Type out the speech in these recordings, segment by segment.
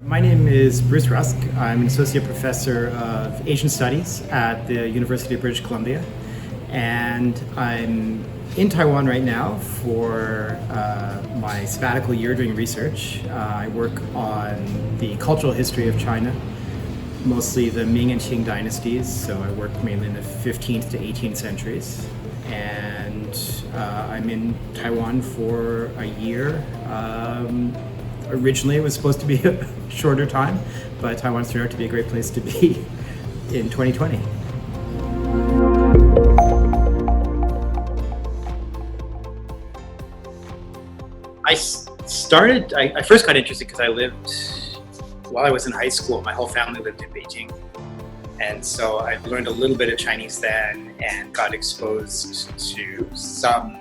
My name is Bruce Rusk. I'm an associate professor of Asian Studies at the University of British Columbia, and I'm in Taiwan right now for my sabbatical year doing research. I work on the cultural history of China, mostly the Ming and Qing dynasties, so I work mainly in the 15th to 18th centuries. And I'm in Taiwan for a year. Originally, it was supposed to be a shorter time, but Taiwan's turned out to be a great place to be in 2020. I first got interested because I lived, while I was in high school, my whole family lived in Beijing. And so I learned a little bit of Chinese then and got exposed to some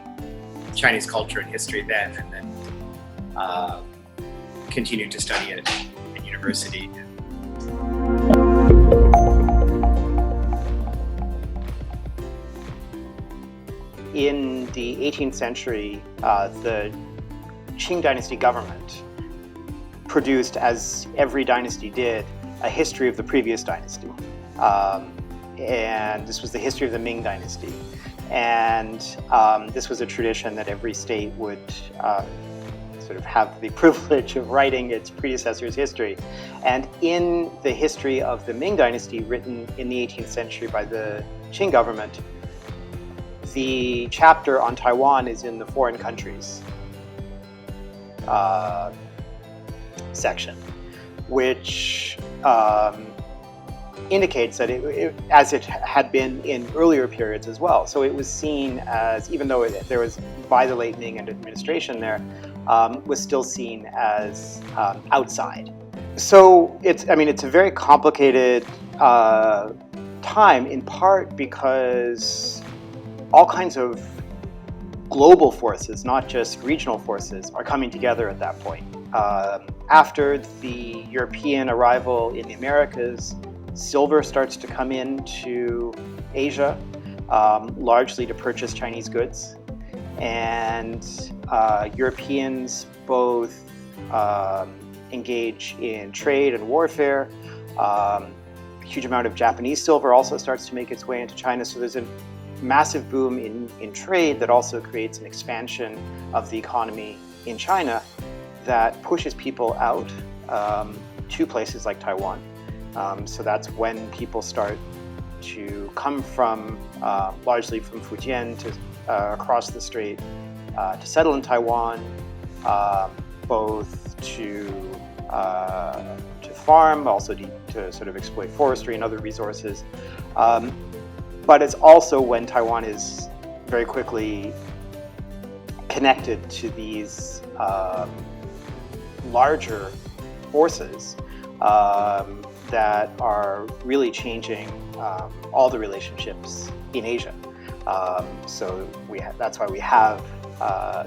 Chinese culture and history then, and then continued to study it at university. In the 18th century, the Qing dynasty government produced, as every dynasty did, a history of the previous dynasty. And this was the history of the Ming Dynasty. And this was a tradition that every state would sort of have the privilege of writing its predecessor's history. And in the history of the Ming Dynasty, written in the 18th century by the Qing government, the chapter on Taiwan is in the foreign countries section, which indicates that as it had been in earlier periods as well. So it was seen as, even though there was, by the late Ming administration there, was still seen as outside. So it's a very complicated time, in part because all kinds of global forces, not just regional forces, are coming together at that point. After the European arrival in the Americas, silver starts to come into Asia, largely to purchase Chinese goods. And Europeans both engage in trade and warfare. A huge amount of Japanese silver also starts to make its way into China. So there's a massive boom in trade that also creates an expansion of the economy in China that pushes people out to places like Taiwan. So that's when people start to come from, largely from Fujian to across the strait to settle in Taiwan, both to farm, also to sort of exploit forestry and other resources. But it's also when Taiwan is very quickly connected to these larger forces that are really changing all the relationships in Asia. So that's why we have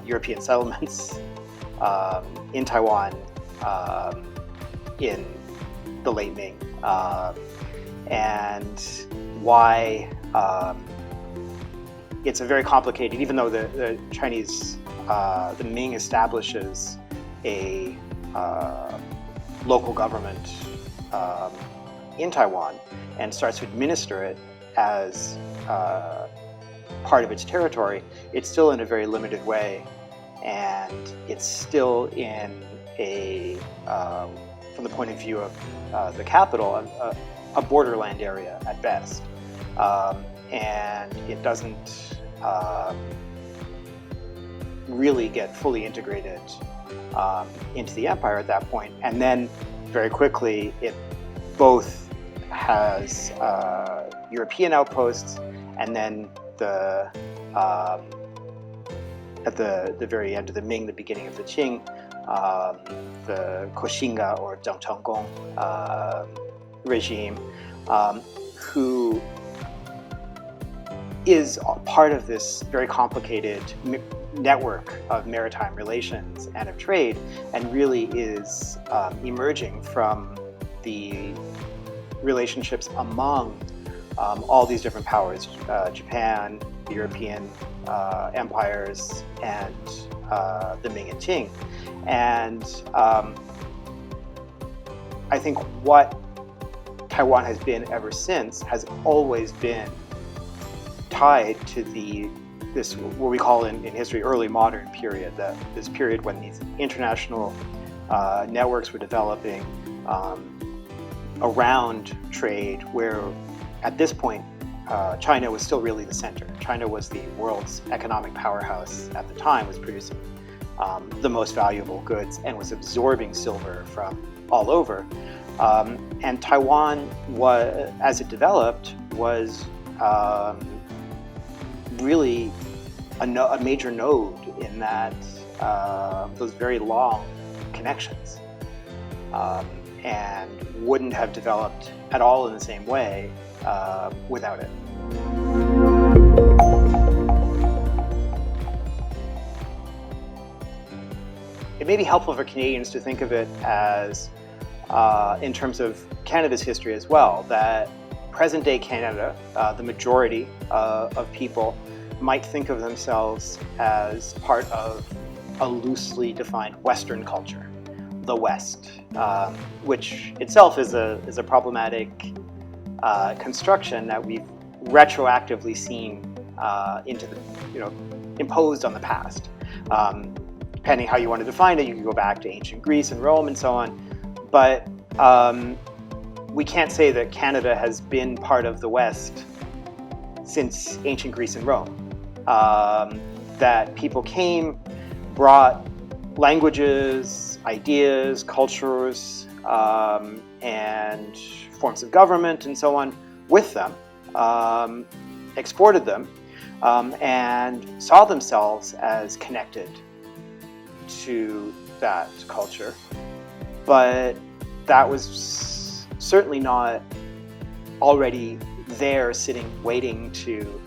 European settlements in Taiwan in the late Ming, and why it's a very complicated, even though the Chinese, the Ming establishes a local government in Taiwan and starts to administer it as part of its territory, it's still in a very limited way, and it's still in a, from the point of view of the capital, a borderland area at best. And it doesn't really get fully integrated into the empire at that point. And then very quickly, it both has European outposts, and then at the very end of the Ming, the beginning of the Qing, the Koxinga or Zhengchenggong regime, who is part of this very complicated network of maritime relations and of trade, and really is emerging from the relationships among all these different powers, Japan, the European empires, and the Ming and Qing. And I think what Taiwan has been ever since has always been tied to this what we call in history early modern period, this period when these international networks were developing around trade, where at this point China was still really the center. China was the world's economic powerhouse at the time, was producing the most valuable goods and was absorbing silver from all over. And Taiwan, as it developed, was really a major node in that those very long connections, and wouldn't have developed at all in the same way without it. It may be helpful for Canadians to think of it as, in terms of Canada's history as well, that present-day Canada, the majority of people might think of themselves as part of a loosely defined Western culture, the West, which itself is a problematic construction that we've retroactively seen imposed on the past. Depending how you want to define it, you can go back to ancient Greece and Rome and so on. But we can't say that Canada has been part of the West since ancient Greece and Rome. That people came, brought languages, ideas, cultures, and forms of government and so on with them, exported them, and saw themselves as connected to that culture. But that was certainly not already there sitting waiting to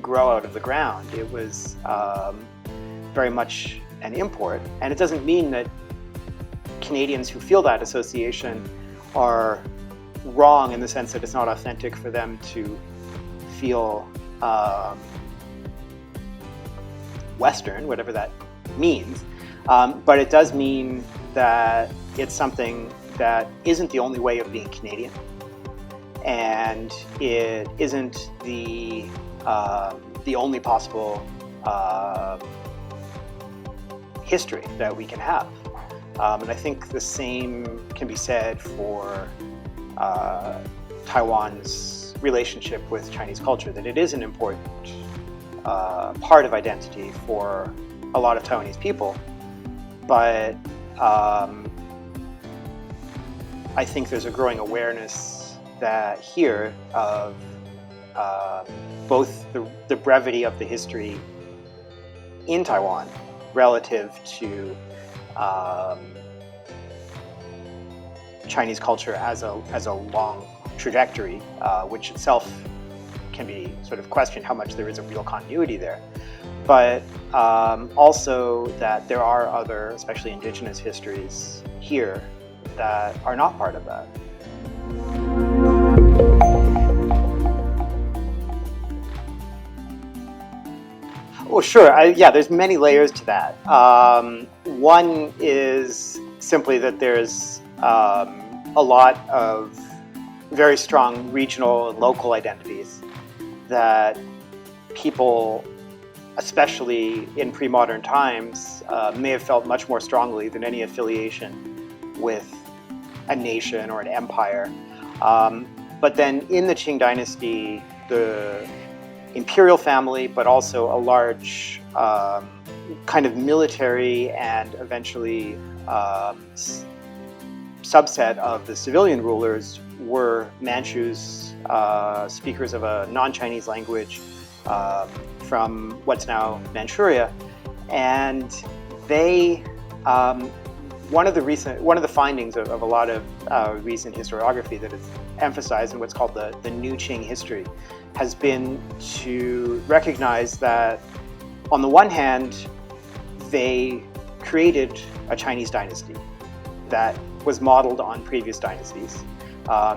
grow out of the ground. It was very much an import, and it doesn't mean that Canadians who feel that association are wrong in the sense that it's not authentic for them to feel Western, whatever that means. But it does mean that it's something that isn't the only way of being Canadian, and it isn't the only possible history that we can have. And I think the same can be said for Taiwan's relationship with Chinese culture, that it is an important part of identity for a lot of Taiwanese people. But I think there's a growing awareness that here of both the brevity of the history in Taiwan relative to Chinese culture as a long trajectory, which itself can be sort of questioned how much there is a real continuity there. But also that there are other, especially indigenous histories here, that are not part of that. Well, sure. Yeah, there's many layers to that. One is simply that there's a lot of very strong regional and local identities that people, especially in pre-modern times, may have felt much more strongly than any affiliation with a nation or an empire. But then in the Ming Dynasty, the imperial family, but also a large kind of military and eventually subset of the civilian rulers were Manchus, speakers of a non-Chinese language from what's now Manchuria. And they, one of the findings of a lot of recent historiography that is emphasized in what's called the New Qing history has been to recognize that, on the one hand, they created a Chinese dynasty that was modeled on previous dynasties,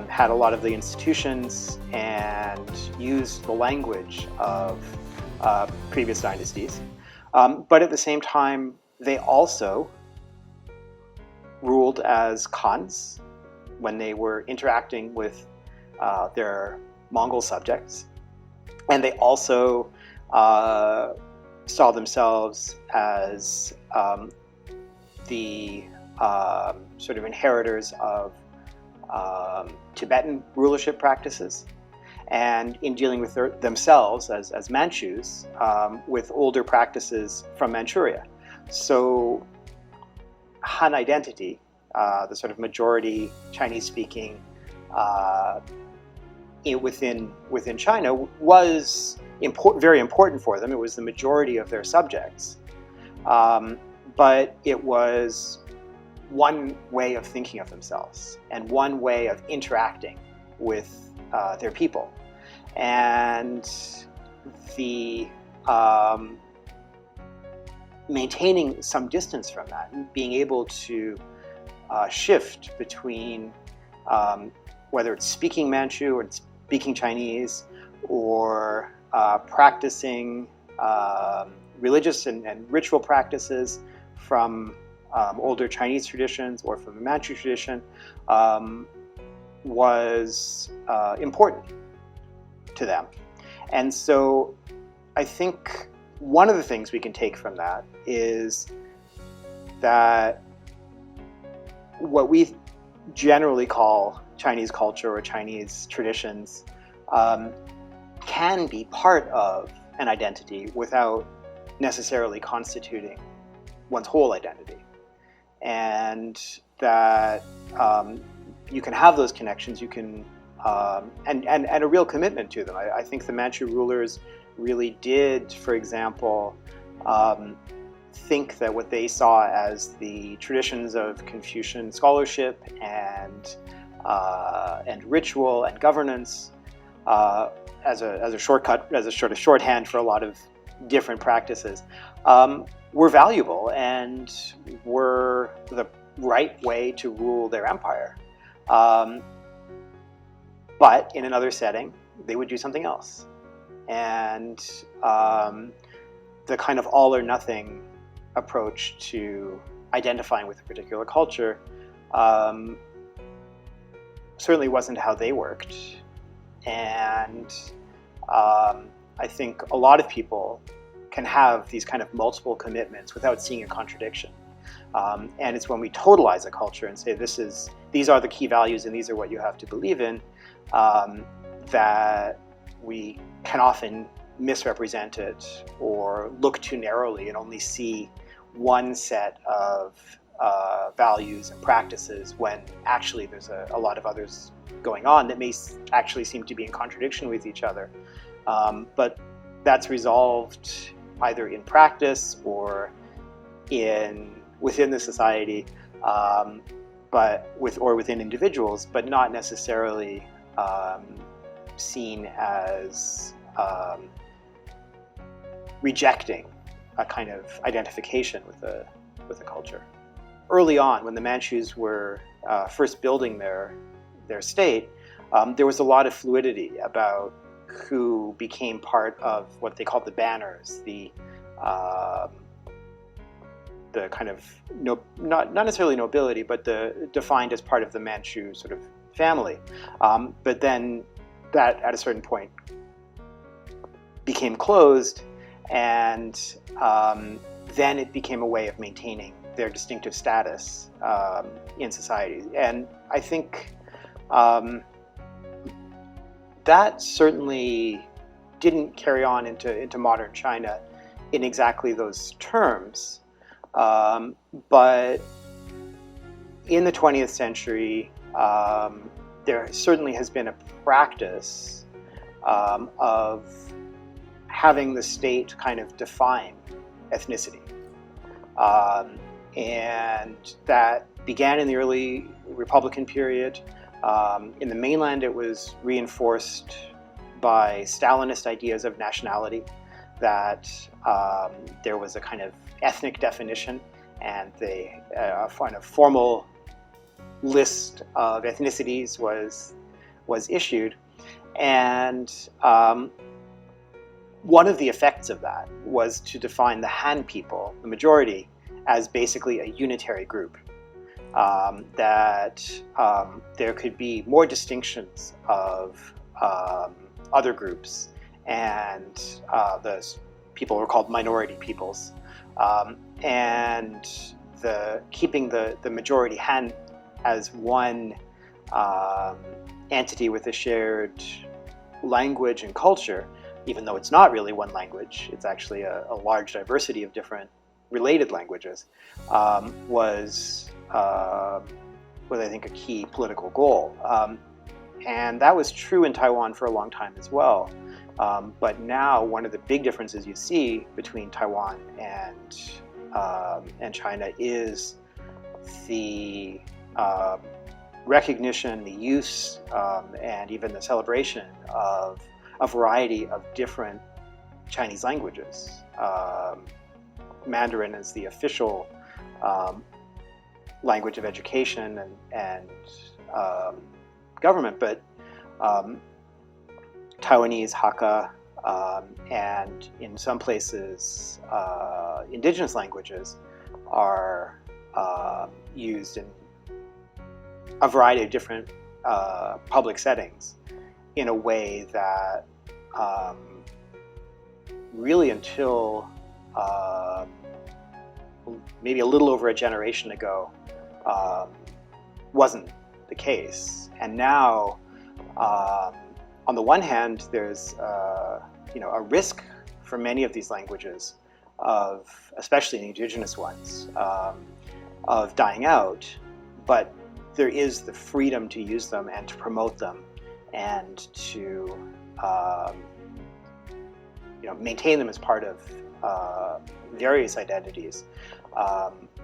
had a lot of the institutions and used the language of previous dynasties. But at the same time, they also ruled as Khans when they were interacting with their Mongol subjects. And they also saw themselves as the sort of inheritors of Tibetan rulership practices, and in dealing with themselves as Manchus with older practices from Manchuria. So Han identity, the sort of majority Chinese-speaking within China, was very important for them. It was the majority of their subjects, but it was one way of thinking of themselves and one way of interacting with their people. And the maintaining some distance from that, and being able to shift between whether it's speaking Manchu or speaking Chinese, or practicing religious and ritual practices from older Chinese traditions or from the Manchu tradition, was important to them. And so I think one of the things we can take from that is that what we generally call Chinese culture or Chinese traditions can be part of an identity without necessarily constituting one's whole identity. And that you can have those connections, you can, and a real commitment to them. I think the Manchu rulers really did, for example, think that what they saw as the traditions of Confucian scholarship and ritual and governance as a shortcut, as a sort of shorthand for a lot of different practices, were valuable and were the right way to rule their empire. But in another setting, they would do something else. And the kind of all or nothing approach to identifying with a particular culture certainly wasn't how they worked. And I think a lot of people can have these kind of multiple commitments without seeing a contradiction. And it's when we totalize a culture and say these are the key values and these are what you have to believe in, that we can often misrepresent it or look too narrowly and only see one set of values and practices when actually there's a lot of others going on that may actually seem to be in contradiction with each other. But that's resolved either in practice or within the society, or within individuals, but not necessarily seen as rejecting a kind of identification with a culture. Early on, when the Manchus were first building their state, there was a lot of fluidity about who became part of what they called the banners, the kind of not necessarily nobility, but defined as part of the Manchu sort of family. But then that at a certain point became closed, and then it became a way of maintaining their distinctive status in society. And I think that certainly didn't carry on into modern China in exactly those terms. But in the 20th century, there certainly has been a practice of having the state kind of define ethnicity. And that began in the early Republican period. In the mainland, it was reinforced by Stalinist ideas of nationality, that there was a kind of ethnic definition, and a kind of formal list of ethnicities was issued. And one of the effects of that was to define the Han people, the majority, as basically a unitary group. that there could be more distinctions of other groups and those people were called minority peoples, and keeping the majority Han as one entity with a shared language and culture, even though it's not really one language, it's actually a large diversity of different related languages, was I think a key political goal. And that was true in Taiwan for a long time as well. But now one of the big differences you see between Taiwan and China is the recognition, the use, and even the celebration of a variety of different Chinese languages. Mandarin is the official language of education and government, but Taiwanese, Hakka, and in some places indigenous languages are used in a variety of different public settings in a way that really until maybe a little over a generation ago wasn't the case. And now, on the one hand, there's a risk for many of these languages especially the indigenous ones, of dying out, but there is the freedom to use them and to promote them and to maintain them as part of various identities,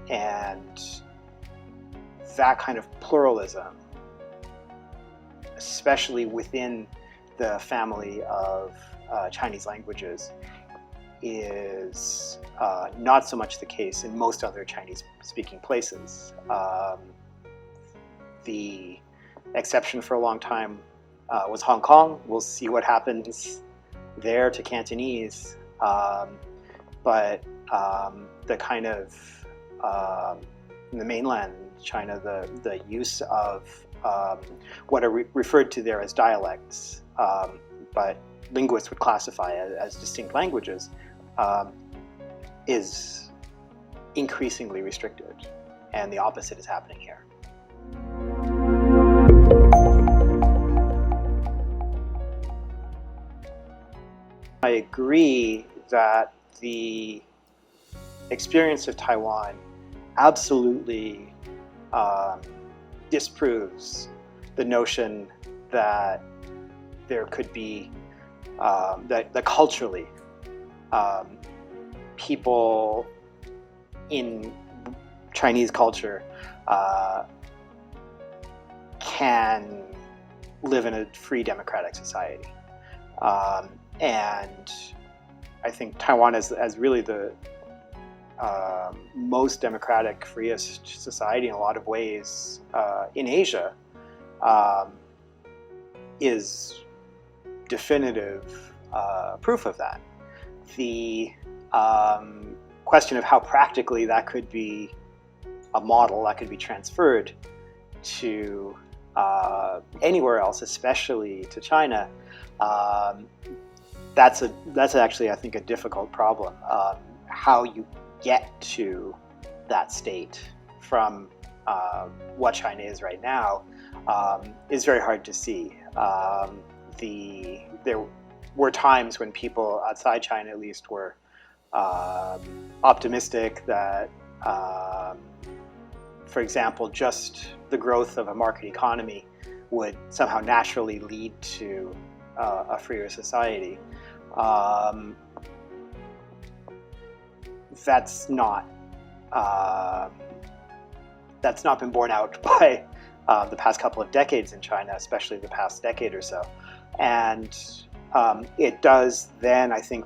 and that kind of pluralism, especially within the family of Chinese languages, is not so much the case in most other Chinese-speaking places. The exception for a long time was Hong Kong. We'll see what happens there to Cantonese, but the kind of in the mainland China, the use of what are referred to there as dialects, but linguists would classify as distinct languages, is increasingly restricted, and the opposite is happening here. I agree that the experience of Taiwan absolutely disproves the notion that there could be, that culturally people in Chinese culture can live in a free democratic society. And I think Taiwan as really the most democratic, freest society in a lot of ways in Asia is definitive proof of that. The question of how practically that could be a model that could be transferred to anywhere else, especially to China, that's actually, I think, a difficult problem. How you get to that state from what China is right now is very hard to see. There were times when people outside China, at least, were optimistic that, for example, just the growth of a market economy would somehow naturally lead to a freer society. That's not been borne out by the past couple of decades in China, especially the past decade or so. And it does then, I think,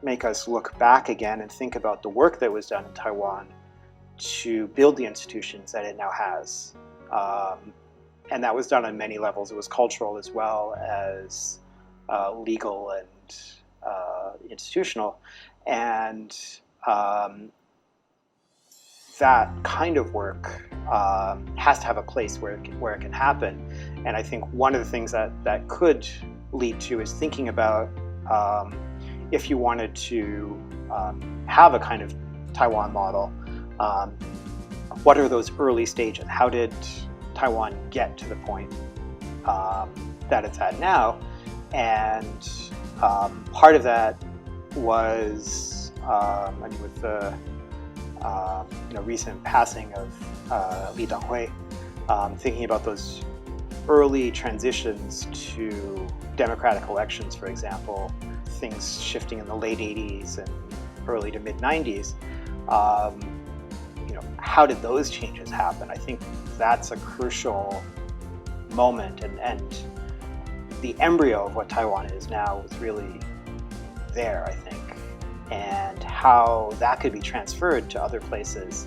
make us look back again and think about the work that was done in Taiwan to build the institutions that it now has. And that was done on many levels. It was cultural as well as legal and institutional. And that kind of work has to have a place where it can happen. And I think one of the things that could lead to is thinking about if you wanted to have a kind of Taiwan model, what are those early stages? How did Taiwan get to the point that it's at now? And part of that was, with the recent passing of Li Danghui, thinking about those early transitions to democratic elections, for example, things shifting in the late 80s and early to mid 90s. How did those changes happen? I think that's a crucial moment, and the embryo of what Taiwan is now was really there, I think, and how that could be transferred to other places.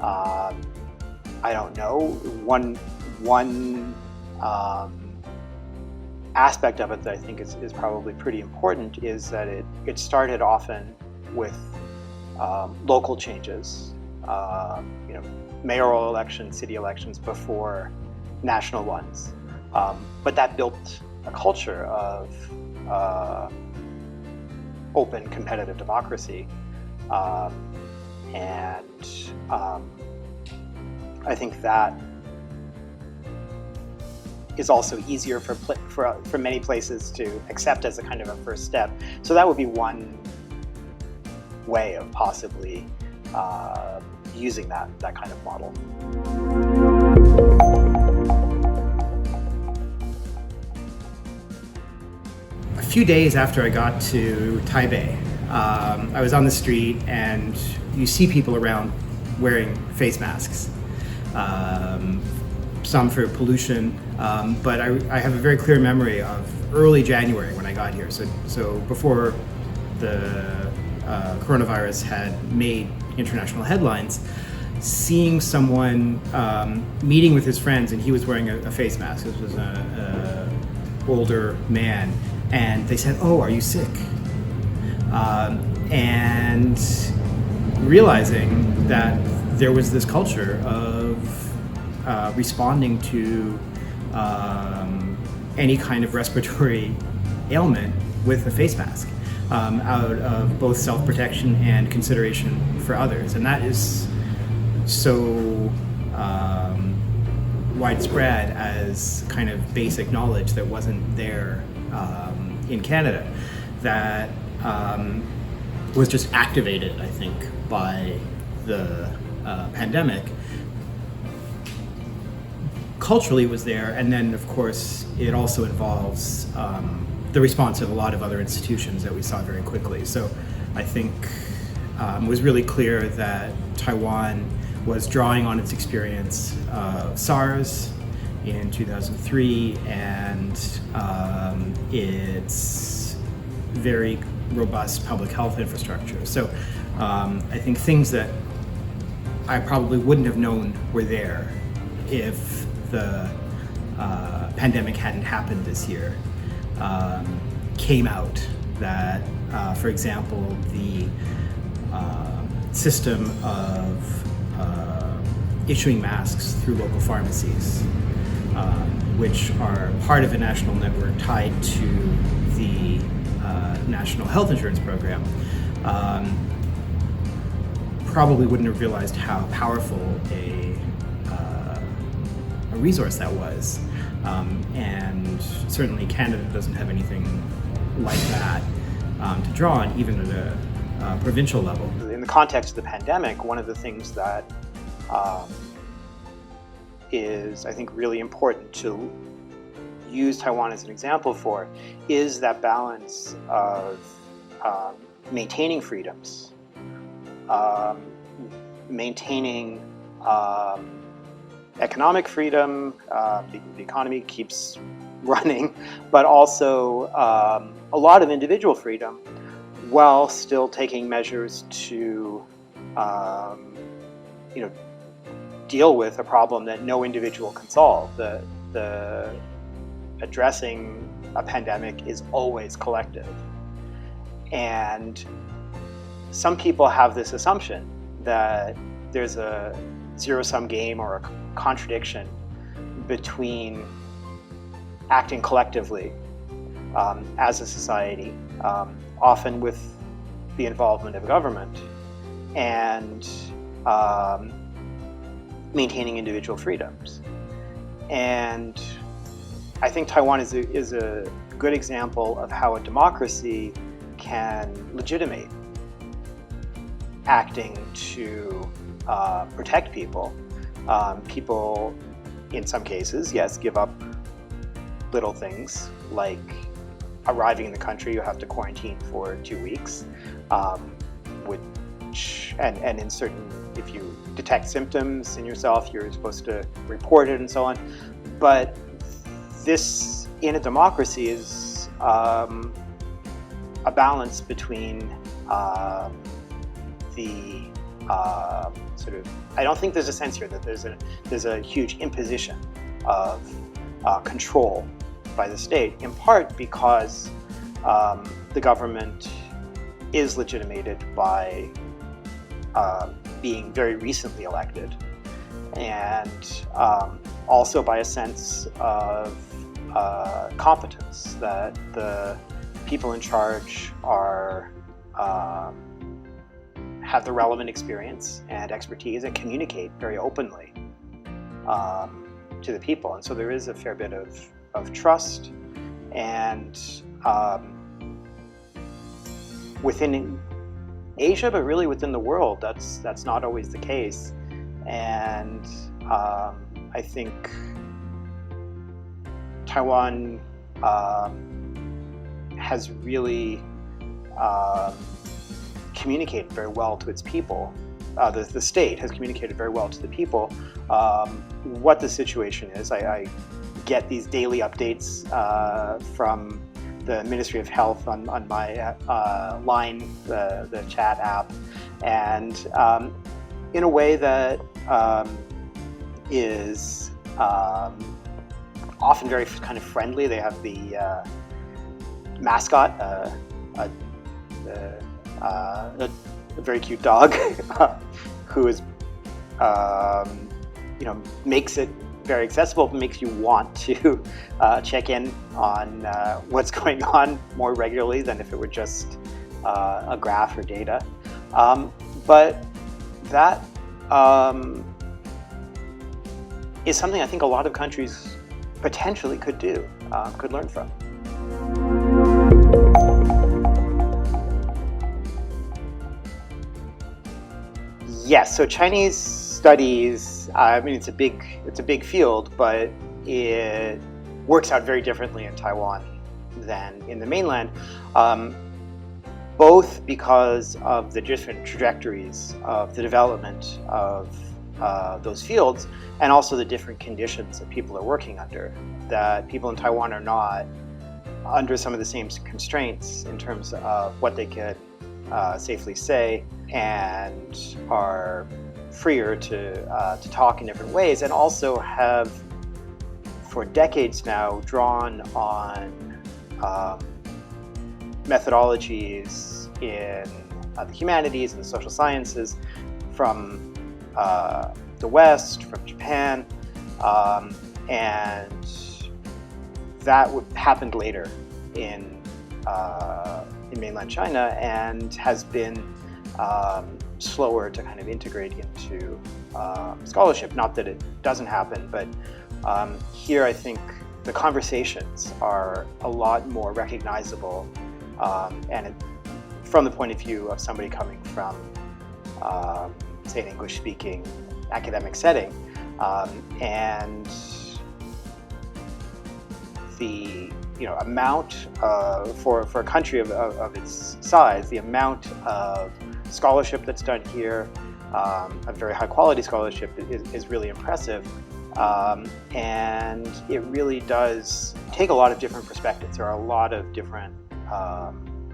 I don't know. One aspect of it that I think is probably pretty important is that it started often with local changes, mayoral elections, city elections before national ones. But that built a culture of open, competitive democracy. And I think that is also easier for many places to accept as a kind of a first step. So that would be one way of possibly using that kind of model. A few days after I got to Taipei, I was on the street and you see people around wearing face masks. Some for pollution, but I have a very clear memory of early January when I got here. So before the coronavirus had made international headlines, seeing someone meeting with his friends and he was wearing a face mask. This was an older man, and they said, "Oh, are you sick?" And realizing that there was this culture of responding to any kind of respiratory ailment with a face mask, out of both self-protection and consideration for others. And that is so widespread as kind of basic knowledge that wasn't there in Canada, that was just activated, I think, by the pandemic. Culturally it was there, and then of course it also involves the response of a lot of other institutions that we saw very quickly. So I think it was really clear that Taiwan was drawing on its experience of SARS in 2003 and its very robust public health infrastructure. So I think things that I probably wouldn't have known were there if the pandemic hadn't happened this year came out. That, for example, the system of issuing masks through local pharmacies, which are part of a national network tied to the National Health Insurance Program, probably wouldn't have realized how powerful a resource that was. And certainly Canada doesn't have anything like that to draw on, even at a provincial level. In the context of the pandemic, one of the things that is, I think, really important to use Taiwan as an example for is that balance of maintaining freedoms, maintaining economic freedom, the economy keeps running, but also a lot of individual freedom, while still taking measures to deal with a problem that no individual can solve. The addressing a pandemic is always collective. And some people have this assumption that there's a zero-sum game or a contradiction between acting collectively as a society, often with the involvement of government, and maintaining individual freedoms. And I think Taiwan is a good example of how a democracy can legitimate acting to protect people. People, in some cases, yes, give up little things like arriving in the country, you have to quarantine for 2 weeks, and in certain, if you detect symptoms in yourself, you're supposed to report it and so on. But this, in a democracy, is a balance between the sort of, I don't think there's a sense here that there's a huge imposition of control by the state, in part because the government is legitimated by being very recently elected, and also by a sense of competence, that the people in charge have the relevant experience and expertise and communicate very openly to the people. And so there is a fair bit of trust, and within Asia, but really within the world, that's not always the case. And I think Taiwan has really communicated very well to its people. The state has communicated very well to the people what the situation is. I get these daily updates from the Ministry of Health on my line, the chat app, and in a way that is often very kind of friendly. They have the mascot, a very cute dog who is, makes it very accessible, makes you want to check in on what's going on more regularly than if it were just a graph or data. But that is something I think a lot of countries potentially could do, could learn from. Yes, so Chinese studies, I mean, it's a big field, but it works out very differently in Taiwan than in the mainland, both because of the different trajectories of the development of those fields, and also the different conditions that people are working under. That people in Taiwan are not under some of the same constraints in terms of what they could safely say, and are freer to talk in different ways, and also have for decades now drawn on methodologies in the humanities and the social sciences from the West, from Japan, and that happened later in mainland China, and has been slower to kind of integrate into scholarship. Not that it doesn't happen, but here I think the conversations are a lot more recognizable, and from the point of view of somebody coming from, say, an English-speaking academic setting, and the amount for a country of its size, the amount of scholarship that's done here, a very high quality scholarship, is really impressive, and it really does take a lot of different perspectives. There are a lot of different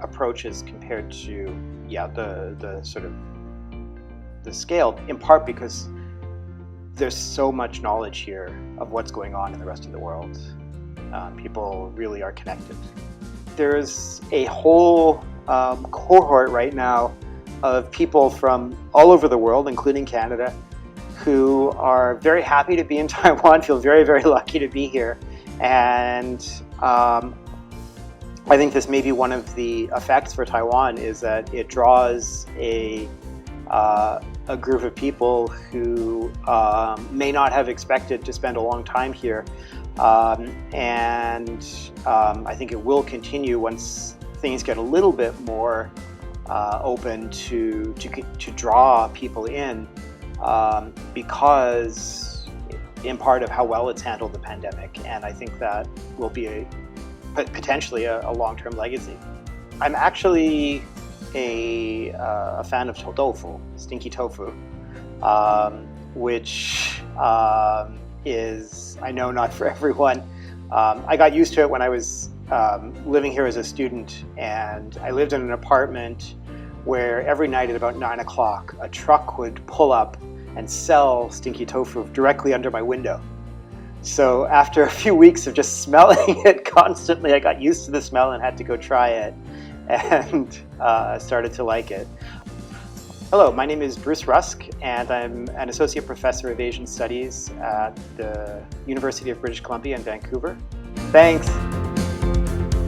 approaches compared to the sort of the scale, in part because there's so much knowledge here of what's going on in the rest of the world. People really are connected. There's a whole cohort right now of people from all over the world, including Canada, who are very happy to be in Taiwan, feel very, very lucky to be here. And I think this may be one of the effects for Taiwan, is that it draws a group of people who may not have expected to spend a long time here. And I think it will continue once things get a little bit more open to draw people in, because in part of how well it's handled the pandemic. And I think that will be potentially a long-term legacy. I'm actually a fan of tofu, stinky tofu, which is, I know, not for everyone. I got used to it when I was living here as a student, and I lived in an apartment where every night at about 9 o'clock, a truck would pull up and sell stinky tofu directly under my window. So after a few weeks of just smelling it constantly, I got used to the smell and had to go try it, and started to like it. Hello, my name is Bruce Rusk, and I'm an associate professor of Asian Studies at the University of British Columbia in Vancouver. Thanks.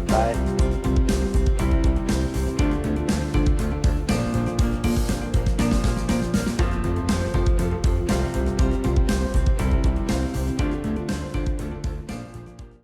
Bye.